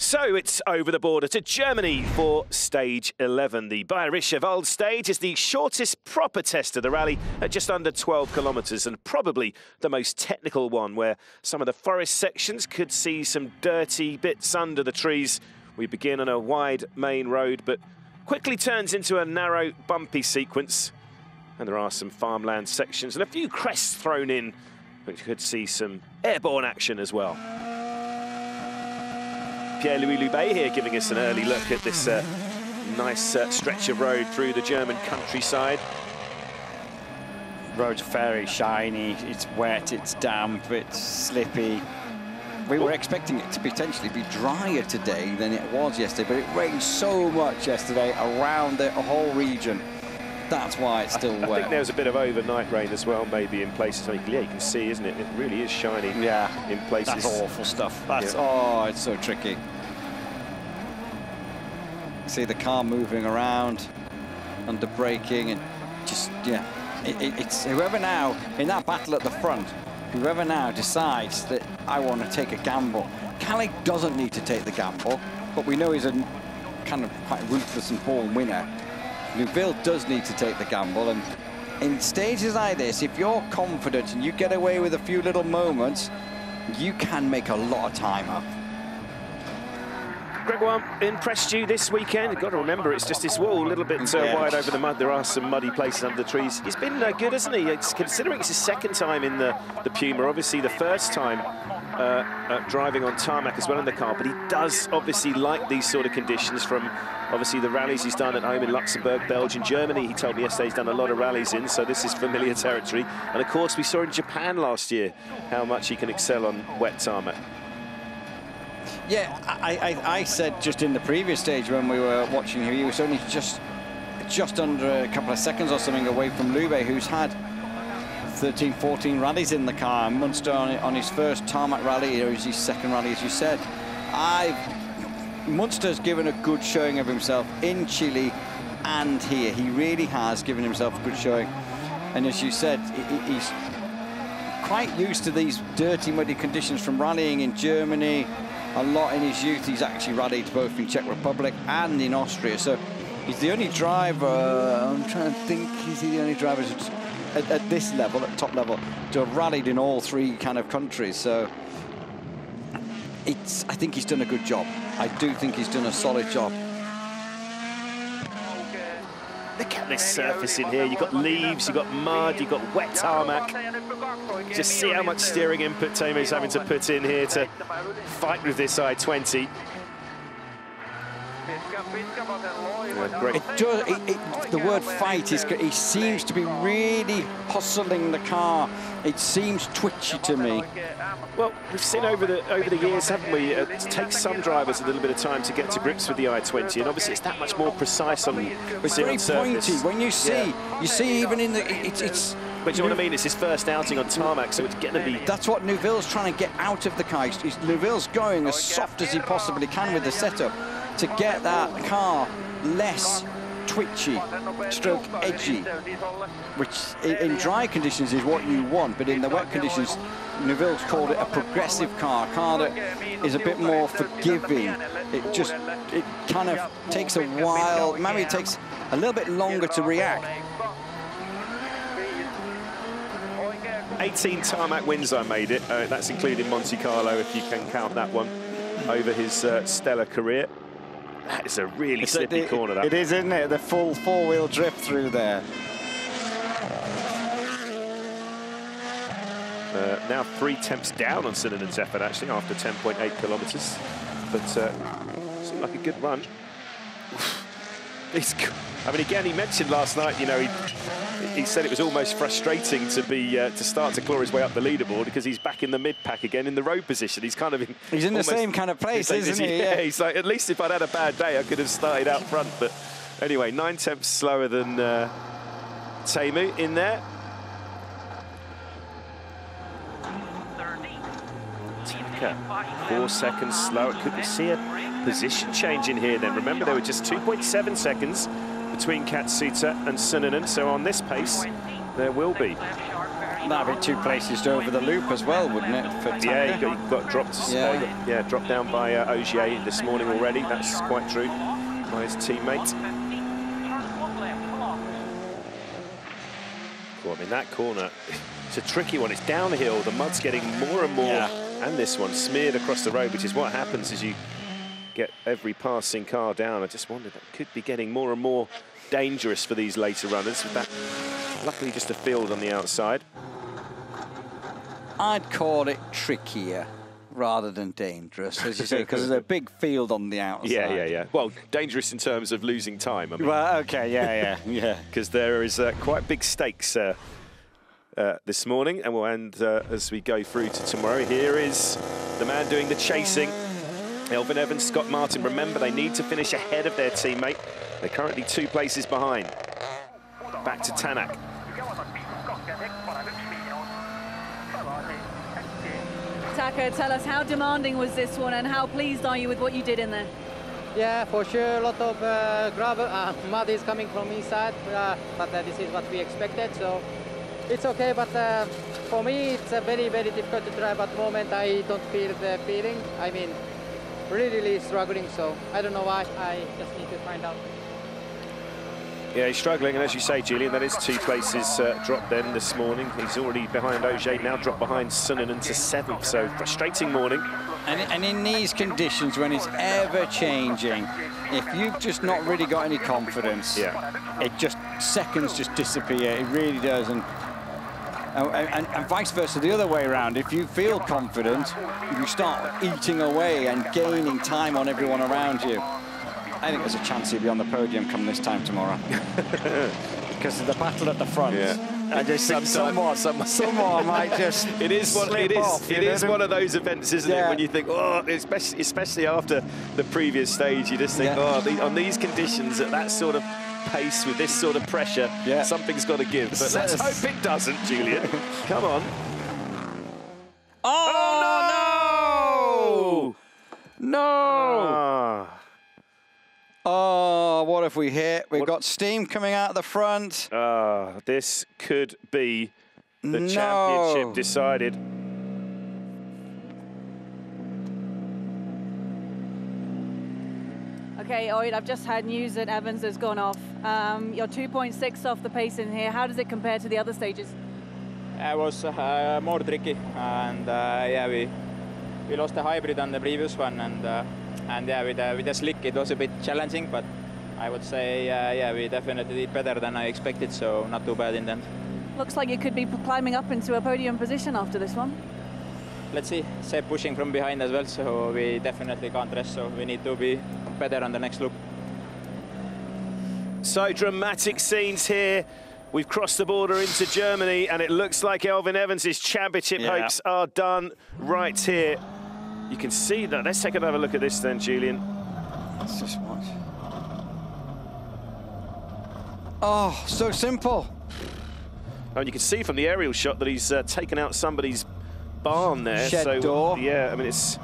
So it's over the border to Germany for stage 11. The Bayerische Wald stage is the shortest proper test of the rally at just under 12 kilometres and probably the most technical one, where some of the forest sections could see some dirty bits under the trees. We begin on a wide main road, but quickly turns into a narrow, bumpy sequence. And there are some farmland sections and a few crests thrown in, which could see some airborne action as well. Pierre-Louis Loubet here giving us an early look at this nice stretch of road through the German countryside. Road's very shiny, it's wet, it's damp, it's slippy. We were expecting it to potentially be drier today than it was yesterday, but it rained so much yesterday around the whole region. That's why it's still wet. I think there was a bit of overnight rain as well, maybe in places. Yeah, you can see, isn't it? It really is shiny. Yeah, in places. That's awful stuff. That's oh, it's so tricky. See the car moving around under braking and just it's whoever now in that battle at the front, whoever now decides that I want to take a gamble. Calais doesn't need to take the gamble, but we know he's a kind of quite ruthless and born winner. Neuville does need to take the gamble, and in stages like this, if you're confident and you get away with a few little moments, you can make a lot of time up. Gregoire impressed you this weekend? You've got to remember, it's just this wall, a little bit wide over the mud. There are some muddy places under the trees. He's been good, hasn't he? Considering it's his second time in the Puma, obviously the first time driving on tarmac as well in the car, but he does obviously like these sort of conditions from obviously the rallies he's done at home in Luxembourg, Belgium, Germany. He told me yesterday he's done a lot of rallies in, so this is familiar territory. And of course, we saw in Japan last year how much he can excel on wet tarmac. Yeah, I said just in the previous stage when we were watching him, he was only just under a couple of seconds or something away from Loubet, who's had 13, 14 rallies in the car. And Munster on his first tarmac rally, or his second rally, as you said. Munster's given a good showing of himself in Chile and here. He really has given himself a good showing. And as you said, he's quite used to these dirty, muddy conditions from rallying in Germany. A lot in his youth. He's actually rallied both in Czech Republic and in Austria. So he's the only driver, I'm trying to think, is he the only driver at this level, at top level, to have rallied in all three kind of countries. So I think he's done a good job. I do think he's done a solid job. Look at this surface in here. You've got leaves, you've got mud, you've got wet tarmac. Just see how much steering input Teemu's having to put in here to fight with this I-20. The word fight is, he seems to be really hustling the car. It seems twitchy to me. Well, we've seen over the years, haven't we? It takes some drivers a little bit of time to get to grips with the I-20, and obviously it's that much more precise on the It's very pointy. When you see, you see even in the it's. But you know what I mean? It's his first outing on tarmac, so it's going to be. That's what Neuville's trying to get out of the car. Neuville's going as soft as he possibly can with the setup to get that car less twitchy, stroke edgy, which in dry conditions is what you want, but in the wet conditions, Neuville's called it a progressive car, a car that is a bit more forgiving. It kind of takes a while, maybe it takes a little bit longer to react. 18 tarmac wins I made it. That's including Monte Carlo, if you can count that one, over his stellar career. That is a really slippy corner, that. It is, isn't it? The full four-wheel drift through there. Now 3 tenths down on Sinanen's effort, actually, after 10.8 kilometres. But seemed like a good run. I mean, again, he mentioned last night, you know, he said it was almost frustrating to start to claw his way up the leaderboard because he's back in the mid-pack again in the road position. He's kind of he's in the same kind of place, isn't he? Yeah, he's like, at least if I'd had a bad day, I could have started out front. But anyway, 9 tenths slower than Teemu in there. 4 seconds slower. Could we see a position change in here then? Remember, there were just 2.7 seconds between Katsuta and Sunanen, so on this pace, there will be. That'd be 2 places over the loop as well, wouldn't it? For Taka? Yeah, he got dropped. Dropped down by Ogier this morning already. That's quite true. By his teammate. Well, I mean, that corner, it's a tricky one. It's downhill. The mud's getting more and more, and this one smeared across the road, which is what happens as you get every passing car down. I just wondered, that could be getting more and more dangerous for these later runners. With that, luckily, just a field on the outside. I'd call it trickier rather than dangerous, as you say, because there's a big field on the outside. Yeah. Well, dangerous in terms of losing time. I mean. Well, okay, yeah. Because there is quite big stakes this morning, and we'll end as we go through to tomorrow. Here is the man doing the chasing. Elfyn Evans, Scott Martin. Remember, they need to finish ahead of their teammate. They're currently 2 places behind. Back to Tanak. Taka, tell us, how demanding was this one and how pleased are you with what you did in there? Yeah, for sure, a lot of gravel, mud is coming from inside, but this is what we expected, so it's okay. But for me, it's very, very difficult to drive at the moment. I don't feel the feeling. I mean, really struggling, so I don't know why. I just need to find out. Yeah, he's struggling, and as you say, Julian, that is 2 places dropped then this morning. He's already behind Ogier, now dropped behind Suninen to 7th, so frustrating morning. And in these conditions, when it's ever changing, if you've just not really got any confidence, it just, seconds just disappear, it really does. And vice versa, the other way around, if you feel confident, you start eating away and gaining time on everyone around you. I think there's a chance he'll be on the podium come this time tomorrow. Because of the battle at the front. I just think someone might just It is one of those events, isn't it, when you think, oh, especially after the previous stage, you just think, oh, on these conditions, at that sort of pace, with this sort of pressure, something's got to give. But let's hope it doesn't, Julian. Come on. Oh, no! Oh, what if we hit? We've got steam coming out the front. This could be the championship decided. Okay, Oid, I've just had news that Evans has gone off. You're 2.6 off the pace in here. How does it compare to the other stages? It was more tricky, and we lost the hybrid on the previous one, and with the slick it was a bit challenging, but I would say we definitely did better than I expected, so not too bad in the end. Looks like you could be climbing up into a podium position after this one. Let's see. Seb pushing from behind as well, so we definitely can't rest, so we need to be better on the next loop. So dramatic scenes here. We've crossed the border into Germany, and it looks like Elfyn Evans' championship hopes are done right here. You can see that. Let's take another look at this then, Julian. Let's just watch. Oh, so simple. And you can see from the aerial shot that he's taken out somebody's barn there. Shed door. Yeah, I mean, it's...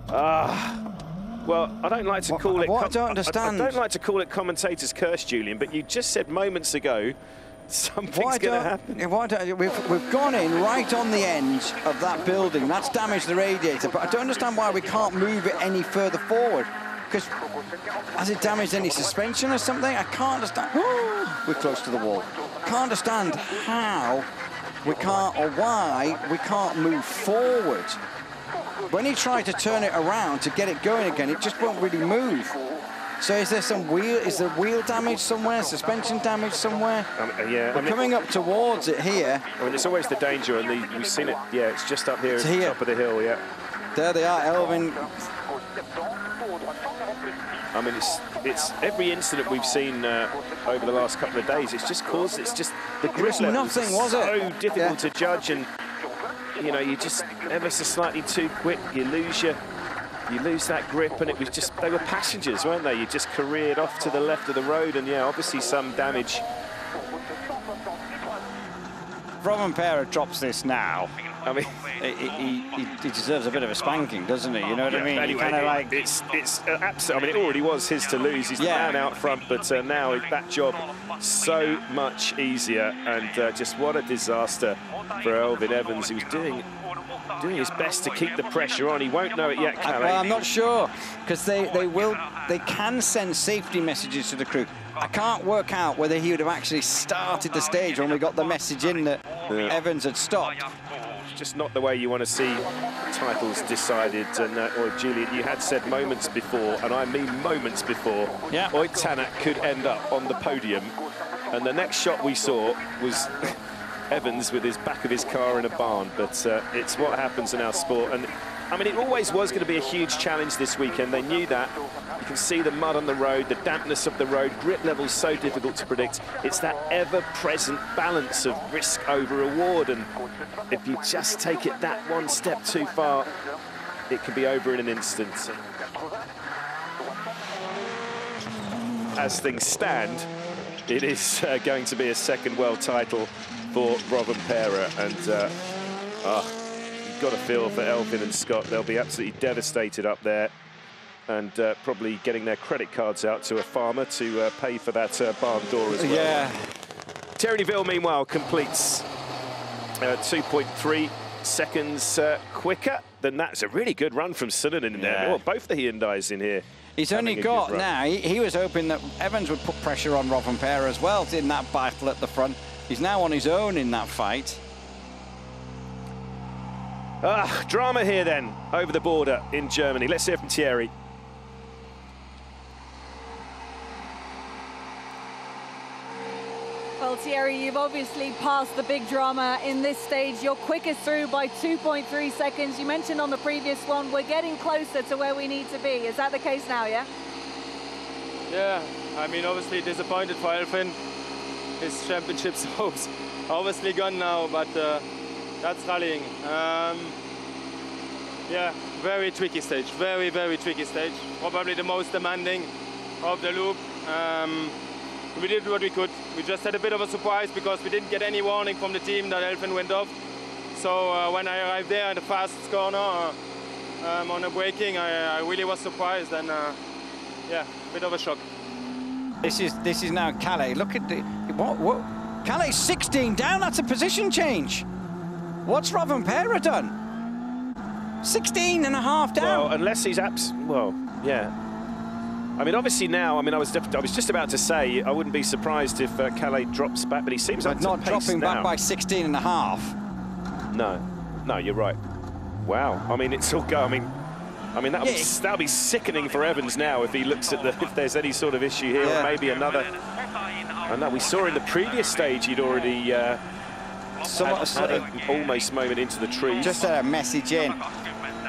well, I don't like to call it... What I don't understand... I don't like to call it commentator's curse, Julian, but you just said moments ago something's going to happen. We've gone in right on the edge of that building. That's damaged the radiator, but I don't understand why we can't move it any further forward. Because has it damaged any suspension or something? I can't understand. We're close to the wall. Can't understand how we can't, or why we can't move forward. When you try to turn it around to get it going again, it just won't really move. So is there some wheel? Is there wheel damage somewhere? Suspension damage somewhere? We're coming up towards it here. I mean, it's always the danger, and we've seen it. Yeah, it's just up here at the top of the hill. Yeah. There they are, Elfyn. I mean, it's every incident we've seen over the last couple of days. It's just caused. It's just the grip level. Nothing, was it? So difficult to judge, and you know, you just ever so slightly too quick, you lose that grip, and it was just, they were passengers, weren't they? You just careered off to the left of the road, and yeah, obviously some damage. Rovanperä drops this now. I mean, he deserves a bit of a spanking, doesn't he? You know what I mean? Anyway, kind of like it's absolutely. I mean, it already was his to lose. He's the man out front, but now that job so much easier. And just what a disaster for Elfyn Evans. He was doing his best to keep the pressure on. He won't know it yet, Calais. Well, I'm not sure, because they can send safety messages to the crew. I can't work out whether he would have actually started the stage when we got the message in that Evans had stopped. Just not the way you want to see titles decided. And Julian, you had said moments before, and I mean moments before, Oid Tanak could end up on the podium. And the next shot we saw was Evans with his back of his car in a barn. But it's what happens in our sport. And I mean, it always was going to be a huge challenge this weekend. They knew that. You can see the mud on the road, the dampness of the road, grit levels so difficult to predict. It's that ever-present balance of risk over reward, and if you just take it that one step too far, it can be over in an instant. As things stand, it is going to be a second world title for Rovanperä, and you've got to feel for Elfyn and Scott. They'll be absolutely devastated up there, and probably getting their credit cards out to a farmer to pay for that barn door as well. Yeah. Thierry Neuville, meanwhile, completes 2.3 seconds quicker than that. It's a really good run from Suninen in there. Well, both the Hyundais in here. He's only got now, he was hoping that Evans would put pressure on Rovanperä as well in that battle at the front. He's now on his own in that fight. Drama here then, over the border in Germany. Let's hear from Thierry. Well, Thierry, you've obviously passed the big drama in this stage. You're quickest through by 2.3 seconds. You mentioned on the previous one, we're getting closer to where we need to be. Is that the case now, yeah? Yeah, I mean, obviously disappointed for Elfyn. His championship hopes obviously gone now, but that's rallying. Yeah, very tricky stage, very, very tricky stage. Probably the most demanding of the loop. We did what we could. We just had a bit of a surprise because we didn't get any warning from the team that Elfyn went off. So when I arrived there in the fastest corner on the braking, I really was surprised, and yeah, a bit of a shock. This is now Calais. Look at the what? Calais 16 down. That's a position change. What's Rovanperä done? 16 and a half down. Well, unless he's yeah. I mean, obviously now, I mean, I was just about to say, I wouldn't be surprised if Calais drops back, but he seems like not dropping now. back by 16 and a half. No, you're right. Wow. I mean, it's all go. I mean, that'll be sickening for Evans now if he looks at if there's any sort of issue here, or maybe another. I know we saw in the previous stage he'd already had an almost moment into the trees. Just a message in.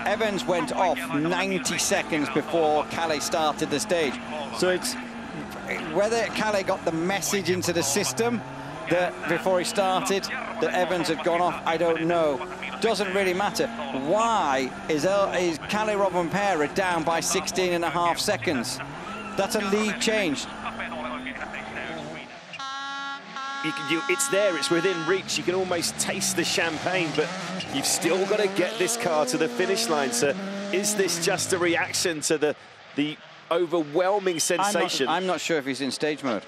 Evans went off 90 seconds before Calais started the stage. So it's whether Calais got the message into the system that before he started that Evans had gone off, I don't know. Doesn't really matter. Why is Calais Rovanperä down by 16 and a half seconds? That's a lead change. It's there, it's within reach. You can almost taste the champagne, but you've still got to get this car to the finish line. So is this just a reaction to the overwhelming sensation? I'm not sure if he's in stage mode.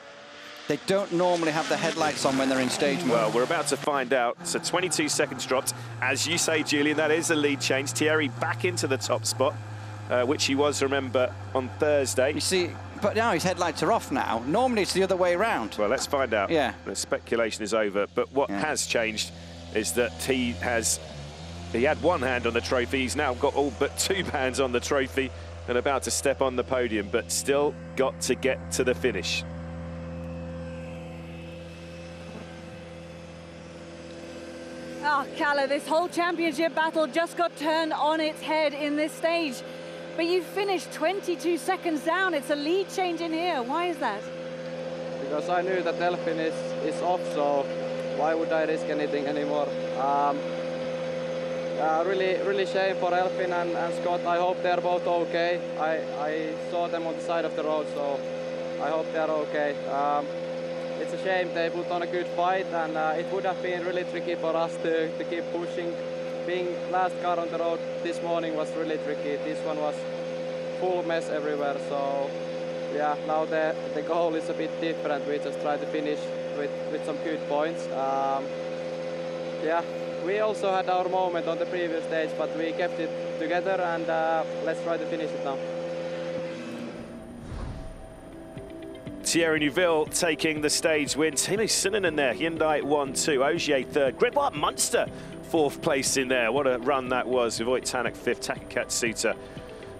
They don't normally have the headlights on when they're in stage mode. Well, we're about to find out. So 22 seconds dropped. As you say, Julian, that is a lead change. Thierry back into the top spot, which he was, remember, on Thursday. You see, but now his headlights are off now. Normally it's the other way around. Well, let's find out. Yeah. The speculation is over. But what has changed is that he had one hand on the trophy. He's now got all but two hands on the trophy and about to step on the podium, but still got to get to the finish. Kalle, this whole championship battle just got turned on its head in this stage. But you finished 22 seconds down. It's a lead change in here. Why is that? Because I knew that Elfyn is off, so why would I risk anything anymore? Really shame for Elfyn and Scott. I hope they're both okay. I saw them on the side of the road, so I hope they're okay. It's a shame. They put on a good fight, and it would have been really tricky for us to keep pushing being last car on the road this morning was really tricky. This one was full mess everywhere, so yeah, now the goal is a bit different. We just try to finish with some good points. Yeah, we also had our moment on the previous stage, but we kept it together, and let's try to finish it now. Thierry Neuville taking the stage win. Timo Synninen there, Hyundai 1-2, Ogier third, Gribart Munster fourth place in there. What a run that was. Voigt Tanak fifth, Taka Katsuta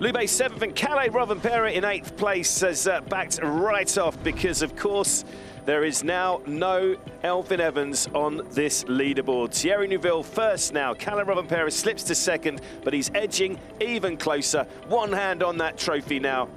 Lube seventh, and Kalle Rovanperä in eighth place has backed right off because, of course, there is now no Elfyn Evans on this leaderboard. Thierry Neuville first now. Kalle Rovanperä slips to second, but he's edging even closer. One hand on that trophy now.